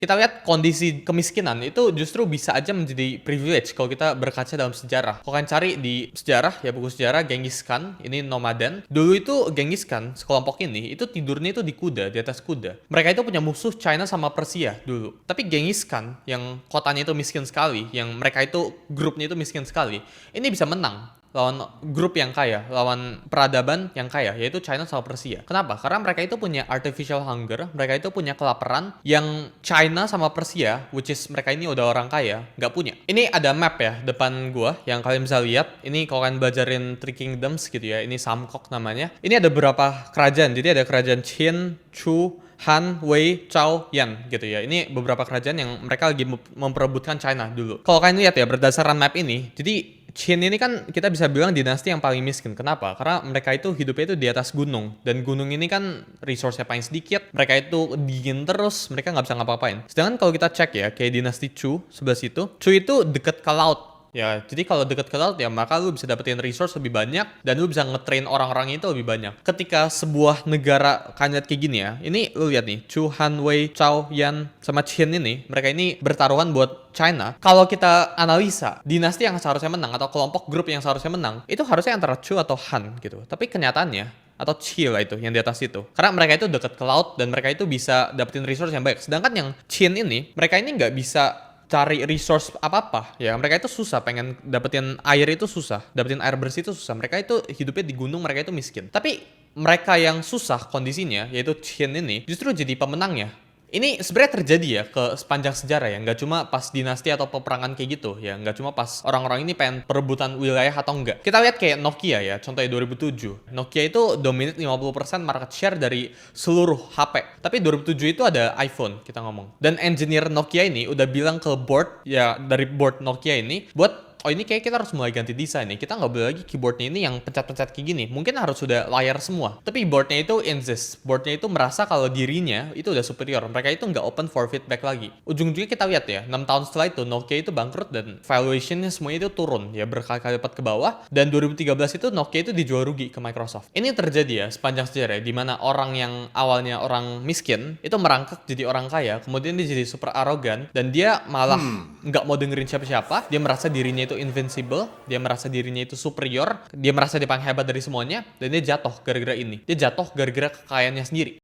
Kita lihat kondisi kemiskinan itu justru bisa aja menjadi privilege kalau kita berkaca dalam sejarah. Kalau kalian cari di sejarah, ya buku sejarah, Genghis Khan, ini nomaden. Dulu itu Genghis Khan, sekelompok ini, itu tidurnya itu di kuda, di atas kuda. Mereka itu punya musuh China sama Persia dulu. Tapi Genghis Khan, yang kotanya itu miskin sekali, yang mereka itu grupnya itu miskin sekali, ini bisa menang lawan grup yang kaya, lawan peradaban yang kaya, yaitu China sama Persia. Kenapa? Karena mereka itu punya artificial hunger, mereka itu punya kelaparan yang China sama Persia, which is mereka ini udah orang kaya, nggak punya. Ini ada map ya depan gua yang kalian bisa lihat. Ini kalau kalian belajarin Three Kingdoms gitu ya, ini Samkok namanya. Ini ada beberapa kerajaan, jadi ada kerajaan Qin, Chu, Han, Wei, Chao, Yan gitu ya. Ini beberapa kerajaan yang mereka lagi memperebutkan China dulu. Kalau kalian lihat ya berdasarkan map ini, jadi Qin ini kan kita bisa bilang dinasti yang paling miskin. Kenapa? Karena mereka itu hidupnya itu di atas gunung. Dan gunung ini kan resource-nya paling sedikit. Mereka itu dingin terus, mereka nggak bisa ngapa-ngapain. Sedangkan kalau kita cek ya, kayak dinasti Chu sebelah situ. Chu itu deket ke laut. Ya, jadi kalau deket ke laut ya maka lu bisa dapetin resource lebih banyak dan lu bisa ngetrain orang-orang itu lebih banyak. Ketika sebuah negara kayak gini ya, ini lu lihat nih, Chu, Han, Wei, Chao, Yan, sama Qin ini, mereka ini bertaruhan buat China. Kalau kita analisa, dinasti yang seharusnya menang atau kelompok grup yang seharusnya menang, itu harusnya antara Chu atau Han gitu. Tapi kenyataannya, atau Qin lah itu yang di atas itu. Karena mereka itu dekat ke laut dan mereka itu bisa dapetin resource yang baik. Sedangkan yang Qin ini, mereka ini nggak bisa cari resource apa-apa ya, mereka itu susah, pengen dapetin air itu susah, dapetin air bersih itu susah, mereka itu hidupnya di gunung, mereka itu miskin. Tapi mereka yang susah kondisinya, yaitu Qin ini, justru jadi pemenangnya. Ini sebenarnya terjadi ya ke sepanjang sejarah ya, nggak cuma pas dinasti atau peperangan kayak gitu ya, nggak cuma pas orang-orang ini pengen perebutan wilayah atau enggak. Kita lihat kayak Nokia ya, contohnya 2007. Nokia itu dominate 50% market share dari seluruh HP. Tapi 2007 itu ada iPhone, kita ngomong. Dan engineer Nokia ini udah bilang ke board, ya dari board Nokia ini, buat oh ini kayak kita harus mulai ganti desain nih. Kita nggak boleh lagi keyboardnya ini yang pencet-pencet kayak gini. Mungkin harus sudah layar semua. Tapi boardnya itu insist. Boardnya itu merasa kalau dirinya itu udah superior. Mereka itu nggak open for feedback lagi. Ujung-ujungnya kita lihat ya, 6 tahun setelah itu Nokia itu bangkrut dan valuationnya semuanya itu turun. Ya berkali-kali lipat ke bawah. Dan 2013 itu Nokia itu dijual rugi ke Microsoft. Ini terjadi ya sepanjang sejarah ya, di mana orang yang awalnya orang miskin itu merangkak jadi orang kaya. Kemudian dia jadi super arogan. Dan dia malah nggak mau dengerin siapa-siapa. Dia merasa dirinya itu invincible, dia merasa dirinya itu superior, dia merasa dia paling hebat dari semuanya, dan dia jatuh gara-gara ini. Dia jatuh gara-gara kekayaannya sendiri.